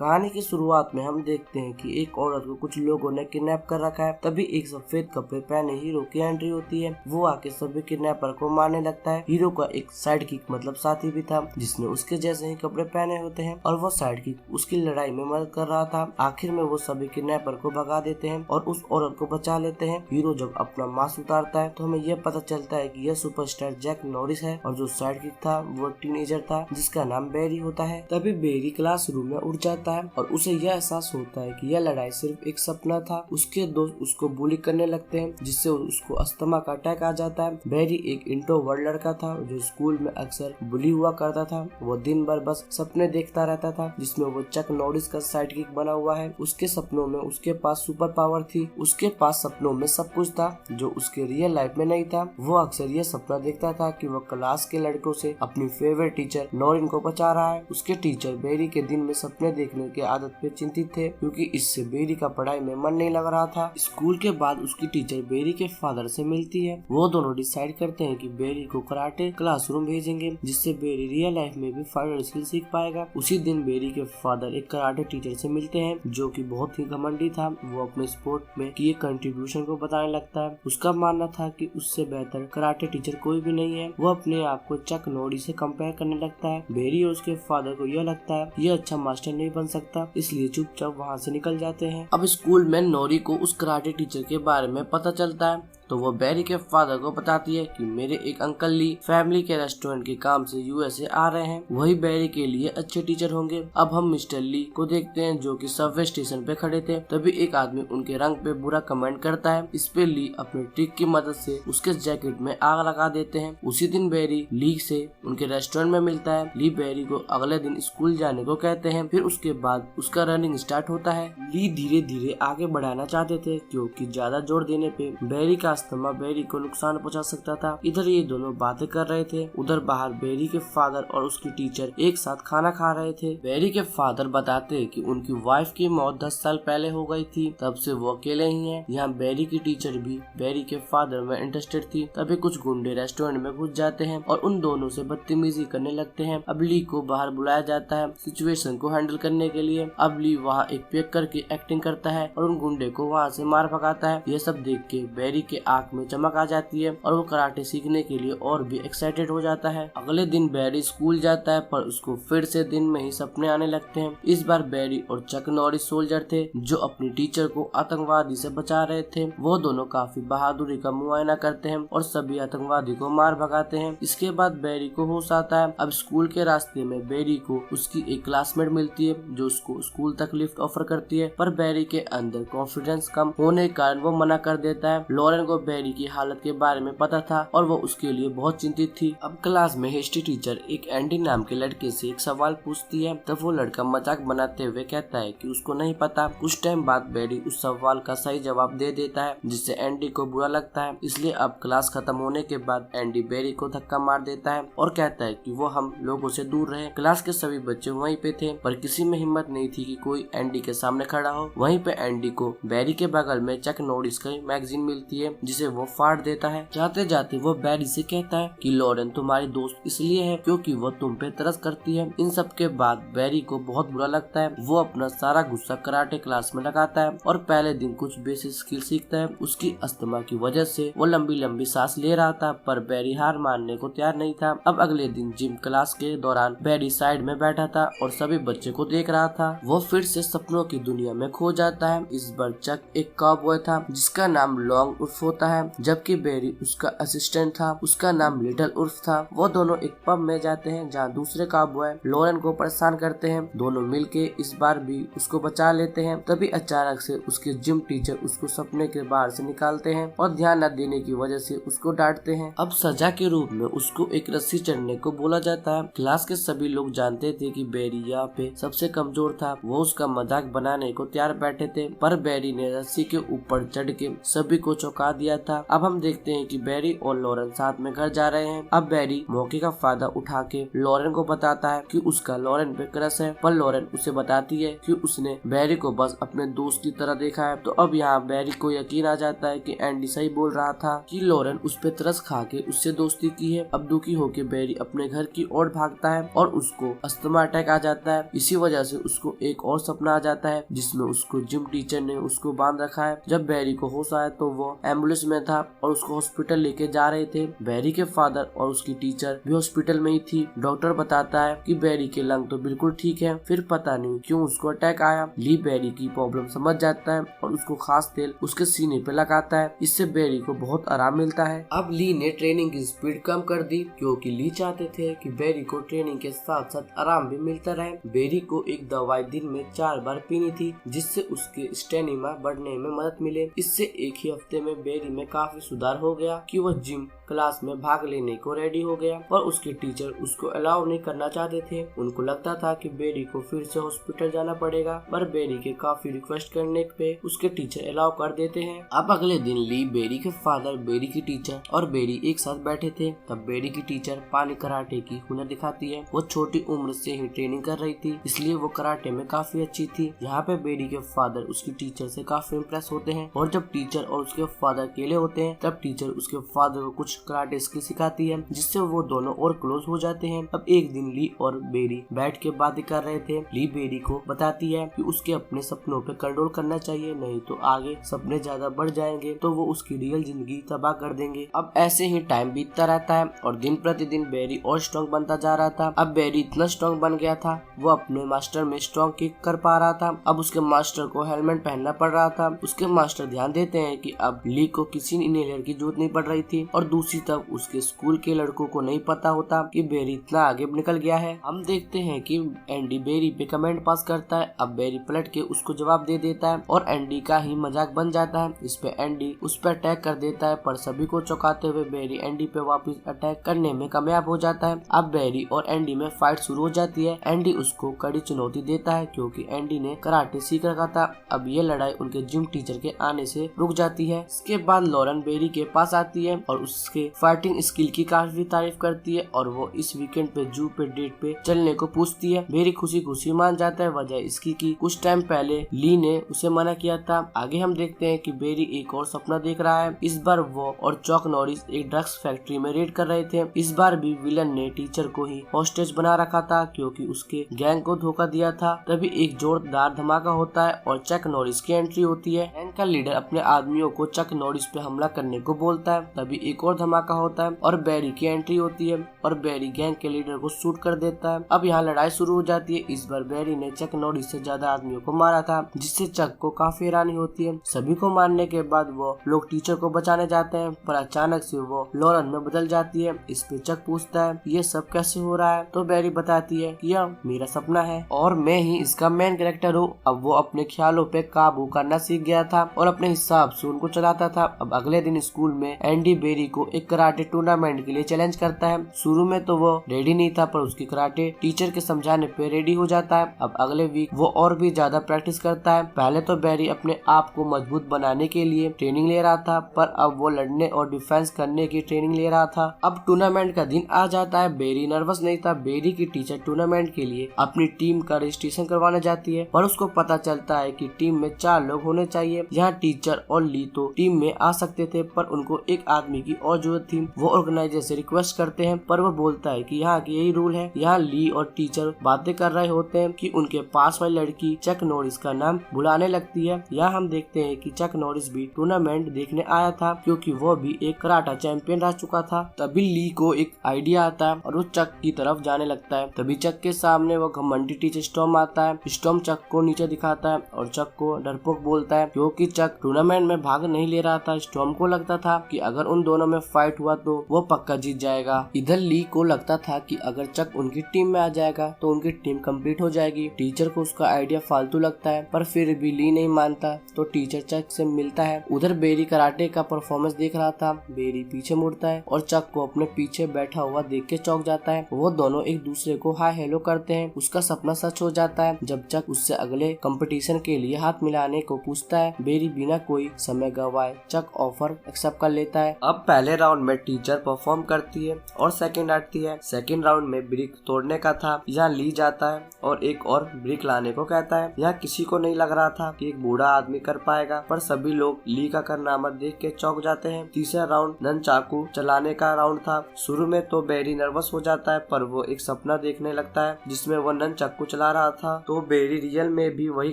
कहानी की शुरुआत में हम देखते हैं कि एक औरत को कुछ लोगों ने किडनैप कर रखा है। तभी एक सफेद कपड़े पहने हीरो की एंट्री होती है। वो आके सभी किडनैपर को मारने लगता है। हीरो का एक साइड किक मतलब साथी भी था जिसने उसके जैसे ही कपड़े पहने होते हैं और वो साइड किक उसकी लड़ाई में मदद कर रहा था। आखिर में वो सभी किडनैपर को भगा देते हैं और उस औरत को बचा लेते हैं। हीरो जब अपना मास्क उतारता है तो हमें यह पता चलता है कि यह सुपरस्टार जैक नॉरिस है और जो साइड किक था वो टीनेजर था जिसका नाम बेरी होता है। तभी बेरी क्लासरूम में उड़ जाता है और उसे यह एहसास होता है कि यह लड़ाई सिर्फ एक सपना था। उसके दोस्त उसको बुली करने लगते हैं जिससे उसको अस्थमा का अटैक आ जाता है। बेरी एक इंट्रोवर्ट लड़का था जो स्कूल में अक्सर बुली हुआ करता था। वो दिन भर बस सपने देखता रहता था जिसमें वो चक नॉरिस का साइड किक बना हुआ है। उसके सपनों में उसके पास सुपर पावर थी। उसके पास सपनों में सब कुछ था जो उसके रियल लाइफ में नहीं था। वो अक्सर यह सपना देखता था कि वो क्लास के लड़कों से अपनी फेवरेट टीचर नॉरिन को बचा रहा है। उसके टीचर बेरी के दिन में सपने देखने की आदत पे चिंतित थे क्योंकि इससे बेरी का पढ़ाई में मन नहीं लग रहा था। स्कूल के बाद उसकी टीचर बेरी के फादर से मिलती है। वो दोनों डिसाइड करते हैं कि बेरी को कराटे क्लासरूम भेजेंगे जिससे बेरी रियल लाइफ में भी फाइटर स्किल सीख पाएगा। उसी दिन बेरी के फादर एक कराटे टीचर से मिलते हैं जो कि बहुत ही घमंडी था। वो अपने स्पोर्ट में किए कंट्रीब्यूशन को बताने लगता है। उसका मानना था कि उससे बेहतर कराटे टीचर कोई भी नहीं है। वो अपने आप को चक नॉरिस से कंपेयर करने लगता है। बेरी और उसके फादर को यह लगता है ये अच्छा मास्टर नहीं बन सकता, इसलिए चुपचाप वहाँ से निकल जाते हैं। अब स्कूल में नोरी को उस कराटे टीचर के बारे में पता चलता है तो वो बेरी के फादर को बताती है कि मेरे एक अंकल ली फैमिली के रेस्टोरेंट के काम से यूएसए आ रहे हैं, वही बेरी के लिए अच्छे टीचर होंगे। अब हम मिस्टर ली को देखते हैं जो कि सबवे स्टेशन पे खड़े थे। तभी एक आदमी उनके रंग पे बुरा कमेंट करता है। इस पे ली अपने ट्रिक की मदद से उसके जैकेट में आग लगा देते हैं। उसी दिन बेरी ली से उनके रेस्टोरेंट में मिलता है। ली बेरी को अगले दिन स्कूल जाने को कहते हैं। फिर उसके बाद उसका रनिंग स्टार्ट होता है। ली धीरे धीरे आगे बढ़ाना चाहते थे क्योंकि ज्यादा जोर देने पे बेरी का अस्थमा बेरी को नुकसान पहुंचा सकता था। इधर ये दोनों बातें कर रहे थे, उधर बाहर बेरी के फादर और उसकी टीचर एक साथ खाना खा रहे थे। बेरी के फादर बताते कि उनकी वाइफ की मौत 10 साल पहले हो गई थी, तब से वो अकेले ही हैं। यहाँ बेरी की टीचर भी बेरी के फादर में इंटरेस्टेड थी। तभी कुछ गुंडे रेस्टोरेंट में घुस जाते हैं और उन दोनों से बदतमीजी करने लगते हैं। अब ली को बाहर बुलाया जाता है सिचुएशन को हैंडल करने के लिए। अब ली वहाँ एक पेक करके एक्टिंग करता है और उन गुंडे को वहाँ से मार भगाता है। यह सब देख के बेरी के आंख में चमक आ जाती है और वो कराटे सीखने के लिए और भी एक्साइटेड हो जाता है। अगले दिन बेरी स्कूल जाता है पर उसको फिर से दिन में ही सपने आने लगते हैं। इस बार बेरी और चक नॉरिस सोल्जर थे जो अपनी टीचर को आतंकवादी से बचा रहे थे। वो दोनों काफी बहादुरी का मुआयना करते हैं और सभी आतंकवादी को मार भगाते हैं। इसके बाद बेरी को होश आता है। अब स्कूल के रास्ते में बेरी को उसकी एक क्लासमेट मिलती है जो उसको स्कूल तक लिफ्ट ऑफर करती है, पर बेरी के अंदर कॉन्फिडेंस कम होने के कारण वो मना कर देता है। लॉरेन को बेरी की हालत के बारे में पता था और वो उसके लिए बहुत चिंतित थी। अब क्लास में हिस्ट्री टीचर एक एंडी नाम के लड़के से एक सवाल पूछती है तब वो लड़का मजाक बनाते हुए कहता है कि उसको नहीं पता। कुछ टाइम बाद बेरी उस सवाल का सही जवाब दे देता है जिससे एंडी को बुरा लगता है। इसलिए अब क्लास खत्म होने के बाद एंडी बेरी को धक्का मार देता है और कहता है कि वो हम लोगों से दूर रहे। क्लास के सभी बच्चे वहीं पे थे पर किसी में हिम्मत नहीं थी कि कोई एंडी के सामने खड़ा हो। वहीं पे एंडी को बेरी के बगल में चक नॉरिस की मैगजीन मिलती है जिसे वो फाड़ देता है। जाते जाते वो बेरी से कहता है कि लॉरेन तुम्हारी दोस्त इसलिए है क्योंकि वो तुम पे तरस करती है। इन सब के बाद बेरी को बहुत बुरा लगता है। वो अपना सारा गुस्सा कराटे क्लास में लगाता है और पहले दिन कुछ बेसिक स्किल सीखता है। उसकी अस्थमा की वजह से वो लंबी लंबी सांस ले रहा था पर बेरी हार मानने को तैयार नहीं था। अब अगले दिन जिम क्लास के दौरान बेरी साइड में बैठा था और सभी बच्चे को देख रहा था। वो फिर से सपनों की दुनिया में खो जाता है। इस बार चक एक काउबॉय था जिसका नाम लॉन्ग उर्फ होता है, जबकि बेरी उसका असिस्टेंट था, उसका नाम लिटिल उर्फ था। वो दोनों एक पब में जाते हैं जहाँ दूसरे काउबॉय लॉरेन को परेशान करते हैं। दोनों मिलके इस बार भी उसको बचा लेते हैं। तभी अचानक से उसके जिम टीचर उसको सपने के बाहर से निकालते हैं और ध्यान न देने की वजह से उसको डांटते हैं। अब सजा के रूप में उसको एक रस्सी चढ़ने को बोला जाता है। क्लास के सभी लोग जानते थे कि बेरी यहाँ पे सबसे कमजोर था। वो उसका मजाक बनाने को तैयार बैठे थे पर बेरी ने रस्सी के ऊपर चढ़ के सभी को चौंका दिया था। अब हम देखते हैं कि बैरी और लॉरेन साथ में घर जा रहे हैं। अब बैरी मौके का फायदा उठा के लॉरेन को बताता है कि उसका लॉरेन पे क्रश है, पर लॉरेन उसे बताती है कि उसने बैरी को बस अपने दोस्त की तरह देखा है। तो अब यहाँ बैरी को यकीन आ जाता है कि एंडी सही बोल रहा था कि लॉरेन उस पे तरस खा के उससे दोस्ती की है। अब दुखी होके बैरी अपने घर की ओर भागता है और उसको अस्थमा अटैक आ जाता है। इसी वजह से उसको एक और सपना आ जाता है जिसमें उसको जिम टीचर ने उसको बांध रखा है। जब बैरी को होश आया तो वो एम्बुलेंस में था और उसको हॉस्पिटल लेके जा रहे थे। बैरी के फादर और उसकी टीचर भी हॉस्पिटल में ही थी। डॉक्टर बताता है कि बैरी के लंग तो बिल्कुल ठीक है, फिर पता नहीं क्यों उसको अटैक आया। ली बैरी की प्रॉब्लम समझ जाता है और उसको खास तेल उसके सीने पे लगाता है। इससे बैरी को बहुत आराम मिलता है। अब ली ने ट्रेनिंग की स्पीड कम कर दी क्योंकि ली चाहते थे कि बैरी को ट्रेनिंग के साथ साथ आराम भी मिलता रहे। बैरी को एक दवाई दिन में 4 बार पीनी थी जिससे उसके स्टेमिना बढ़ने में मदद मिले। इससे एक ही हफ्ते में बैरी में काफी सुधार हो गया कि वो जिम क्लास में भाग लेने को रेडी हो गया, पर उसके टीचर उसको अलाउ नहीं करना चाहते थे। उनको लगता था कि बैरी को फिर से हॉस्पिटल जाना पड़ेगा, पर बैरी के काफी रिक्वेस्ट करने पे उसके टीचर अलाउ कर देते हैं। अब अगले दिन ली, बैरी के फादर, बैरी की टीचर और बैरी एक साथ बैठे थे। तब बैरी की टीचर पानी कराटे की हुनर दिखाती है। वो छोटी उम्र से ही ट्रेनिंग कर रही थी, इसलिए वो कराटे में काफी अच्छी थी। यहाँ पे बैरी के फादर उसकी टीचर से काफी इम्प्रेस होते हैं और जब टीचर और उसके फादर अकेले होते हैं तब टीचर उसके फादर को कुछ कराटे स्किल सिखाती है जिससे वो दोनों और क्लोज हो जाते हैं। अब एक दिन ली और बैरी बैठ के बातें कर रहे थे। ली बैरी को बताती है कि उसके अपने सपनों पे कंट्रोल करना चाहिए, नहीं तो आगे सपने ज्यादा बढ़ जाएंगे तो वो उसकी रियल जिंदगी तबाह कर देंगे। अब ऐसे ही टाइम बीतता रहता है और दिन प्रतिदिन बैरी और स्ट्रॉन्ग बनता जा रहा था। अब बैरी इतना स्ट्रॉन्ग बन गया था वो अपने मास्टर में स्ट्रॉन्ग किक कर पा रहा था। अब उसके मास्टर को हेलमेट पहनना पड़ रहा था। उसके मास्टर ध्यान देते हैं कि अब ली को किसी इनहेलर की जरूरत नहीं पड़ रही थी और दूसरी तरफ उसके स्कूल के लड़कों को नहीं पता होता कि बैरी इतना आगे निकल गया है। हम देखते हैं कि एंडी बैरी पे कमेंट पास करता है। अब बैरी पलट के उसको जवाब दे देता है और एंडी का ही मजाक बन जाता है। इस पे एंडी उस पर अटैक कर देता है, पर सभी को चौंकाते हुए बैरी एंडी पे वापस अटैक करने में कामयाब हो जाता है। अब बैरी और एंडी में फाइट शुरू हो जाती है। एंडी उसको कड़ी चुनौती देता है क्योंकि एंडी ने कराटे सीख रखा था। अब ये लड़ाई उनके जिम टीचर के आने से रुक जाती है। इसके बाद लॉरेन बैरी के पास आती है और उसके फाइटिंग स्किल की काफी तारीफ करती है और वो इस वीकेंड पे जू पे डेट पे चलने को पूछती है। बैरी खुशी खुशी मान जाता है, वजह इसकी कि कुछ टाइम पहले ली ने उसे मना किया था। आगे हम देखते हैं कि बैरी एक और सपना देख रहा है। इस बार वो और चॉक नॉरिस एक ड्रग्स फैक्ट्री में रेड कर रहे थे। इस बार भी विलन ने टीचर को ही हॉस्टेज बना रखा था क्योंकि उसके गैंग को धोखा दिया था। तभी एक जोरदार धमाका होता है और चक नॉरिस की एंट्री होती है। गैंग का लीडर अपने आदमियों को चक नॉरिस पे हमला करने को बोलता है। तभी एक और धमाका होता है और बैरी की एंट्री होती है और बैरी गैंग के लीडर को शूट कर देता है। अब यहाँ लड़ाई शुरू हो जाती है। इस बार बैरी ने चक नॉरिस से ज्यादा आदमियों को मारा था जिससे चक को काफी हैरानी होती है। सभी को मारने के बाद वो लोग टीचर को बचाने जाते हैं, पर अचानक से वो लॉरेन में बदल जाती है। इस पे चक पूछता है ये सब कैसे हो रहा है, तो बैरी बताती है कि यह मेरा सपना है और मैं ही इसका मेन कैरेक्टर हूँ। अब वो अपने ख्यालों पे काबू करना सीख गया था और अपने हिसाब से उनको चलाता था। अब अगले दिन स्कूल में एंडी बैरी को एक कराटे टूर्नामेंट के लिए चैलेंज करता है। शुरू में तो वो रेडी नहीं था, पर उसकी कराटे टीचर के समझाने पे रेडी हो जाता है। अब अगले वीक वो और भी ज्यादा प्रैक्टिस करता है। पहले तो बैरी अपने आप को मजबूत बनाने के लिए ट्रेनिंग ले रहा था, पर अब वो लड़ने और डिफेंस करने की ट्रेनिंग ले रहा था। अब टूर्नामेंट का दिन आ जाता है। बैरी नर्वस नहीं था। बैरी की टीचर टूर्नामेंट के लिए अपनी टीम का रजिस्ट्रेशन करवाने जाती है, पर उसको पता चलता है कि टीम में 4 लोग होने चाहिए। यहाँ टीचर और ली तो टीम में आ सकते थे, पर उनको एक आदमी की और जरूरत थी। वो ऑर्गेनाइजर से रिक्वेस्ट करते हैं, पर वो बोलता है कि यहाँ की यही रूल है। यहाँ ली और टीचर बातें कर रहे होते हैं कि उनके पास वाली लड़की चक नॉरिस का नाम बुलाने लगती है। यहाँ हम देखते हैं कि चक नॉरिस भी टूर्नामेंट देखने आया था क्योंकि वो भी एक कराटा चैंपियन रह चुका था। तभी ली को एक आइडिया आता है और वो चक की तरफ जाने लगता है। तभी चक के सामने वो घमंडी टीचर स्टॉर्म आता है। स्टॉर्म चक को नीचे दिखाता है और चक को डरपोक बोलता है क्योंकि चक टूर्नामेंट में भाग नहीं ले रहा था। स्टॉर्म को लगता था कि अगर उन दोनों में फाइट हुआ तो वो पक्का जीत जाएगा। इधर ली को लगता था कि अगर चक उनकी टीम में आ जाएगा तो उनकी टीम कंप्लीट हो जाएगी। टीचर को उसका आइडिया फालतू लगता है, पर फिर भी ली नहीं मानता तो टीचर चक से मिलता है। उधर बेरी कराटे का परफॉर्मेंस देख रहा था। बेरी पीछे मुड़ता है और चक को अपने पीछे बैठा हुआ देख के चौंक जाता है। वो दोनों एक दूसरे को हाय हेलो करते हैं। उसका सपना सच हो जाता है जब चक उससे अगले कंपटीशन के लिए हाथ मिलाने को पूछता है। बेरी बिना कोई समय गवाए चक ऑफर एक्सेप्ट कर लेता है। अब पहले राउंड में टीचर परफॉर्म करती है और सेकंड आती है। सेकंड राउंड में ब्रिक तोड़ने का था। यहाँ ली जाता है और एक और ब्रिक लाने को कहता है। यहाँ किसी को नहीं लग रहा था कि एक बूढ़ा आदमी कर पाएगा, पर सभी लोग ली का कारनामा देख के चौंक जाते हैं। तीसरा राउंड ननचाकू चलाने का राउंड था। शुरू में तो बेरी नर्वस हो जाता है, पर वो एक सपना देखने लगता है जिसमें वो ननचाकू चला रहा था, तो बेरी रियल में भी वही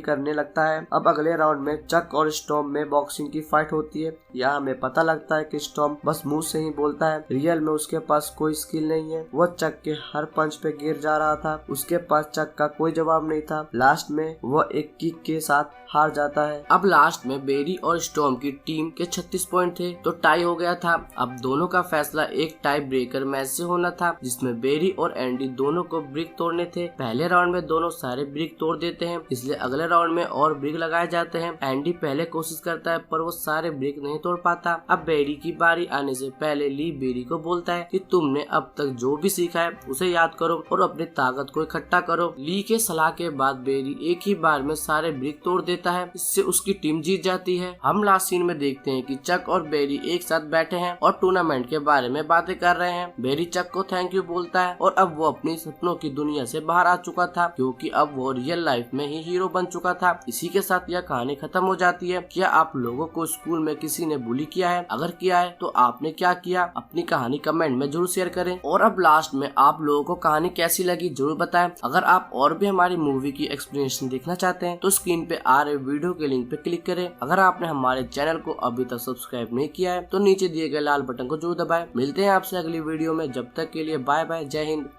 करने लगता है। अब अगले राउंड में चक और स्टॉर्म में बॉक्सिंग की फाइट होती है। यहाँ हमें पता लगता है कि स्टॉर्म बस मुंह से ही बोलता है, रियल में उसके पास कोई स्किल नहीं है। वो चक के हर पंच पे गिर जा रहा था। उसके पास चक का कोई जवाब नहीं था। लास्ट में वो एक किक के साथ हार जाता है। अब लास्ट में बेरी और स्टॉर्म की टीम के 36 पॉइंट थे तो टाई हो गया था। अब दोनों का फैसला एक टाई ब्रेकर मैच से होना था, जिसमें बेरी और एंडी दोनों को ब्रिक तोड़ने थे। पहले राउंड में दोनों सारे ब्रिक तोड़ देते हैं, इसलिए अगले राउंड में और ब्रिक लगाए जाते हैं। एंडी पहले कोशिश करता है पर वो सारे ब्रिक नहीं तोड़ पाता। अब बेरी की बारी आने से पहले ली बेरी को बोलता है कि तुमने अब तक जो भी सीखा है उसे याद करो और अपनी ताकत को इकट्ठा करो। ली के सलाह के बाद बेरी एक ही बार में सारे ब्रिक तोड़ देता है। इससे उसकी टीम जीत जाती है। हम लास्ट सीन में देखते हैं कि चक और बेरी एक साथ बैठे हैं और टूर्नामेंट के बारे में बातें कर रहे हैं। बेरी चक को थैंक यू बोलता है और अब वो अपनी सपनों की दुनिया से बाहर आ चुका था, क्योंकि अब वो रियल लाइफ में ही हीरो बन चुका था। इसी के साथ यह कहानी खत्म हो जाती है। क्या आप लोगों को स्कूल में किसी ने बुली किया है? अगर किया है तो आपने क्या किया? अपनी कहानी कमेंट में जरूर शेयर करें। और अब लास्ट में आप लोगों को कहानी कैसी लगी जरूर बताएं। अगर आप और भी हमारी मूवी की एक्सप्लेनेशन देखना चाहते हैं तो स्क्रीन पे आ रहे वीडियो के लिंक पे क्लिक करें। अगर आपने हमारे चैनल को अभी तक सब्सक्राइब नहीं किया है तो नीचे दिए गए लाल बटन को जरूर दबाएं। मिलते हैं आपसे अगली वीडियो में, जब तक के लिए बाय बाय, जय हिंद।